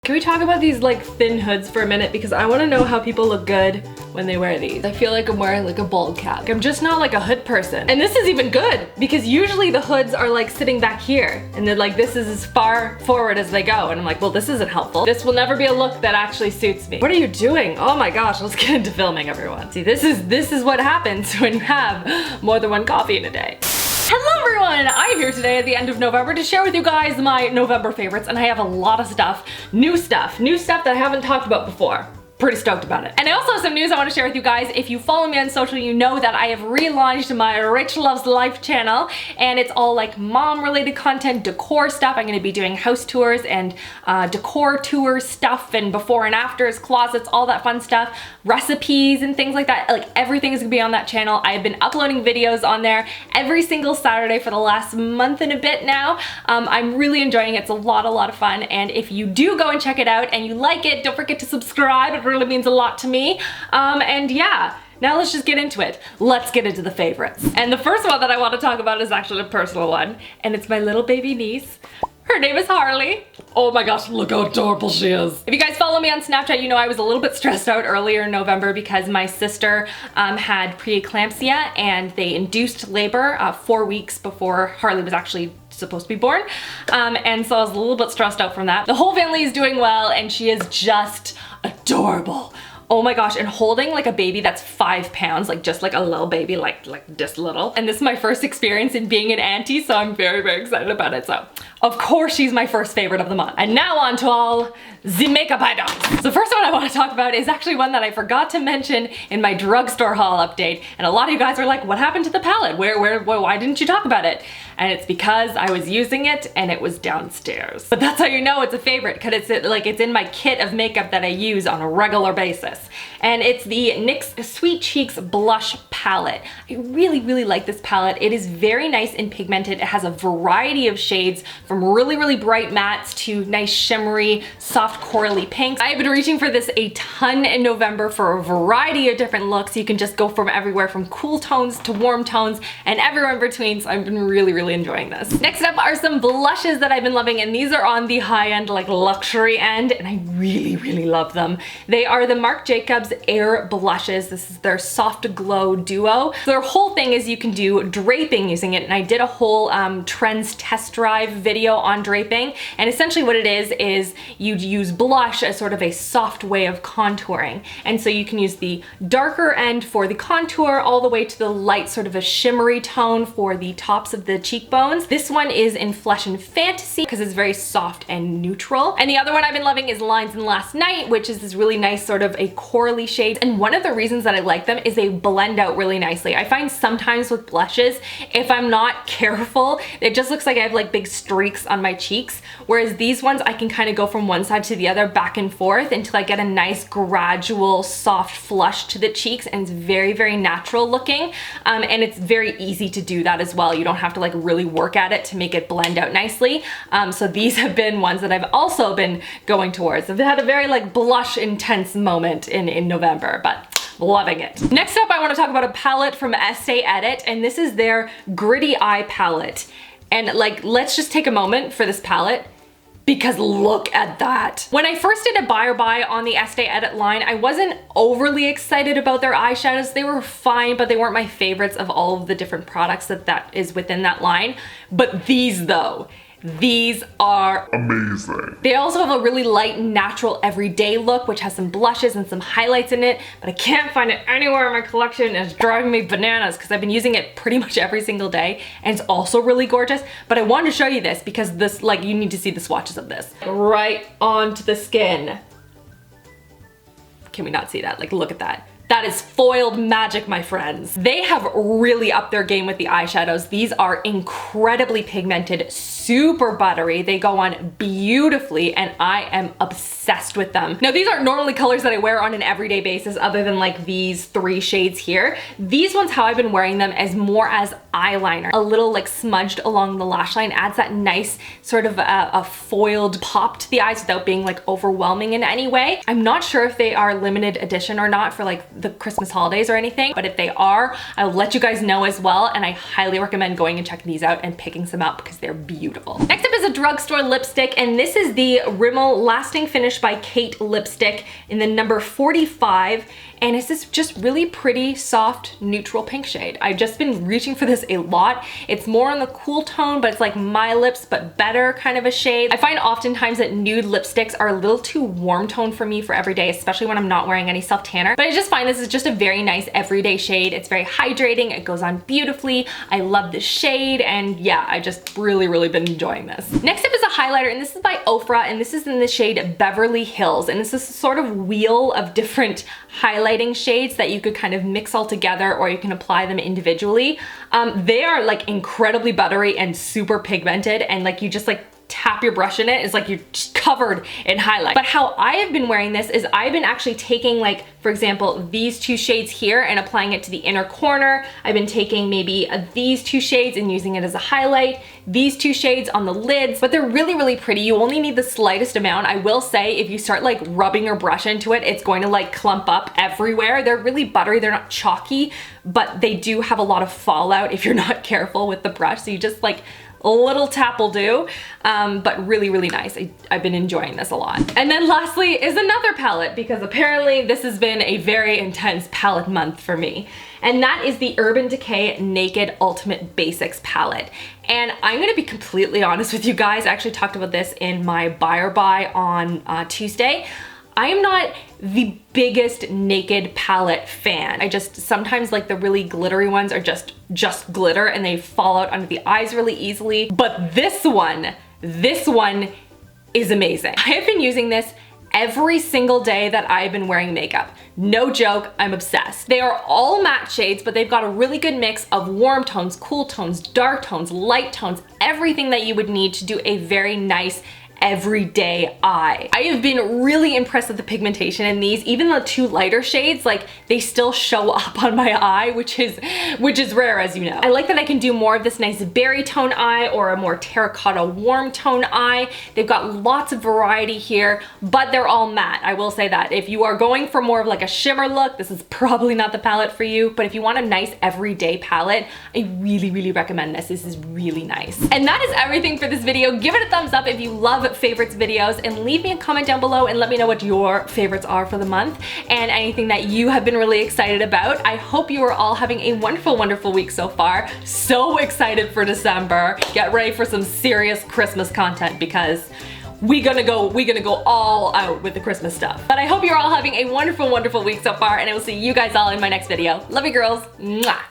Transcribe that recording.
Can we talk about these like thin hoods for a minute? Because I want to know how people look good when they wear these. I feel like I'm wearing like a bald cap. I'm just not like a hood person. And this is even good because usually the hoods are like sitting back here and then like this is as far forward as they go. And I'm like, well, this isn't helpful. This will never be a look that actually suits me. What are you doing? Oh my gosh, let's get into filming, everyone. See, this is what happens when you have more than one coffee in a day. Hello everyone! I'm here today at the end of November to share with you guys my November favorites, and I have a lot of stuff, new stuff that I haven't talked about before. Pretty stoked about it. And I also have some news I want to share with you guys. If you follow me on social, you know that I have relaunched my RachhLoves Life channel, and it's all like mom related content, decor stuff. I'm going to be doing house tours and decor tour stuff and before and afters, closets, all that fun stuff, recipes and things like that. Like everything is going to be on that channel. I have been uploading videos on there every single Saturday for the last month and a bit now. I'm really enjoying it. It's a lot of fun. And if you do go and check it out and you like it, don't forget to subscribe. It really means a lot to me. And yeah, now let's just get into it. Let's get into the favorites. And the first one that I want to talk about is actually a personal one, and it's my little baby niece. Her name is Harley. Oh my gosh, look how adorable she is. If you guys follow me on Snapchat, you know I was a little bit stressed out earlier in November because my sister had preeclampsia and they induced labor 4 weeks before Harley was actually supposed to be born. And so I was a little bit stressed out from that. The whole family is doing well and she is just adorable. Oh my gosh, and holding like a baby that's 5 pounds, like just like a little baby, like this little. And this is my first experience in being an auntie, so I'm very excited about it. So of course she's my first favorite of the month. And now on to all the makeup items. So the first one I want to talk about is actually one that I forgot to mention in my drugstore haul update. And a lot of you guys were like, what happened to the palette? Why didn't you talk about it? And it's because I was using it and it was downstairs. But that's how you know it's a favorite, because it's in my kit of makeup that I use on a regular basis. And it's the NYX Sweet Cheeks Blush Palette. I really like this palette. It is very nice and pigmented. It has a variety of shades from really bright mattes to nice shimmery, soft corally pinks. I've been reaching for this a ton in November for a variety of different looks. You can just go from everywhere from cool tones to warm tones and everywhere in between. So I've been really enjoying this. Next up are some blushes that I've been loving, and these are on the high-end, like luxury end, and I really love them. They are the Marc Jacobs Air Blushes. This is their Soft Glow Duo. So their whole thing is you can do draping using it, and I did a whole trends test drive video on draping, and essentially what it is you'd use blush as sort of a soft way of contouring. And so you can use the darker end for the contour all the way to the light sort of a shimmery tone for the tops of the cheekbones. This one is in Flesh and Fantasy because it's very soft and neutral. And the other one I've been loving is Lines in Last Night, which is this really nice sort of a corally shade. And one of the reasons that I like them is they blend out really nicely. I find sometimes with blushes, if I'm not careful, it just looks like I have like big streaks on my cheeks. Whereas these ones, I can kind of go from one side to the other back and forth until I get a nice gradual soft flush to the cheeks, and it's very natural looking. And it's very easy to do that as well. You don't have to like really work at it to make it blend out nicely. So these have been ones that I've also been going towards. I've had a very like blush intense moment in November, but loving it. Next up, I want to talk about a palette from Estee Edit, and this is their Gritty Eye palette. And like, let's just take a moment for this palette, because look at that. When I first did a buy or buy on the Estee Edit line, I wasn't overly excited about their eyeshadows. They were fine, but they weren't my favorites of all of the different products that is within that line. But these though, these are amazing. They also have a really light, natural, everyday look, which has some blushes and some highlights in it, but I can't find it anywhere in my collection, and it's driving me bananas because I've been using it pretty much every single day, and it's also really gorgeous. But I wanted to show you this because this, like, you need to see the swatches of this. Right onto the skin. Can we not see that? Like, look at that. That is foiled magic, my friends. They have really upped their game with the eyeshadows. These are incredibly pigmented, super buttery. They go on beautifully, and I am obsessed with them. Now, these aren't normally colors that I wear on an everyday basis other than like these 3 shades here. These ones, how I've been wearing them as more as eyeliner. A little like smudged along the lash line adds that nice sort of a foiled pop to the eyes without being like overwhelming in any way. I'm not sure if they are limited edition or not for like the Christmas holidays or anything, but if they are, I'll let you guys know as well, and I highly recommend going and checking these out and picking some up because they're beautiful. comfortable. Next up is a drugstore lipstick, and this is the Rimmel Lasting Finish by Kate lipstick in the number 45. And it's this just really pretty, soft, neutral pink shade. I've just been reaching for this a lot. It's more on the cool tone, but it's like My Lips, but better kind of a shade. I find oftentimes that nude lipsticks are a little too warm tone for me for every day, especially when I'm not wearing any self-tanner. But I just find this is just a very nice everyday shade. It's very hydrating, it goes on beautifully. I love this shade, and yeah, I just really been enjoying this. Next up is a highlighter, and this is by Ofra, and this is in the shade Beverly Hills. And this is a sort of wheel of different highlighting shades that you could kind of mix all together, or you can apply them individually. They are like incredibly buttery and super pigmented, and like you just like tap your brush in it, it's like you're just covered in highlight. But how I have been wearing this is I've been actually taking, like, for example, these two shades here and applying it to the inner corner. I've been taking maybe these two shades and using it as a highlight, these two shades on the lids, but they're really pretty. You only need the slightest amount. I will say if you start like rubbing your brush into it, it's going to like clump up everywhere. They're really buttery, they're not chalky, but they do have a lot of fallout if you're not careful with the brush. So you just like, a little tap will do, but really nice. I've been enjoying this a lot. And then lastly is another palette, because apparently this has been a very intense palette month for me. And that is the Urban Decay Naked Ultimate Basics palette. And I'm gonna be completely honest with you guys. I actually talked about this in my buy or buy on Tuesday. I am not the biggest naked palette fan. I just sometimes like the really glittery ones are just glitter and they fall out under the eyes really easily. But this one is amazing. I have been using this every single day that I've been wearing makeup. No joke, I'm obsessed. They are all matte shades, but they've got a really good mix of warm tones, cool tones, dark tones, light tones, everything that you would need to do a very nice everyday eye. I have been really impressed with the pigmentation in these. Even the two lighter shades, like they still show up on my eye, which is rare, as you know. I like that I can do more of this nice berry tone eye or a more terracotta warm tone eye. They've got lots of variety here, but they're all matte. I will say that. If you are going for more of like a shimmer look, this is probably not the palette for you, but if you want a nice everyday palette, I really recommend this. This is really nice. And that is everything for this video. Give it a thumbs up if you love favorites videos, and leave me a comment down below and let me know what your favorites are for the month and anything that you have been really excited about. I hope you are all having a wonderful week so far. So excited for December. Get ready for some serious Christmas content, because we gonna go all out with the Christmas stuff. But I hope you're all having a wonderful week so far, and I will see you guys all in my next video. Love you girls. Mwah.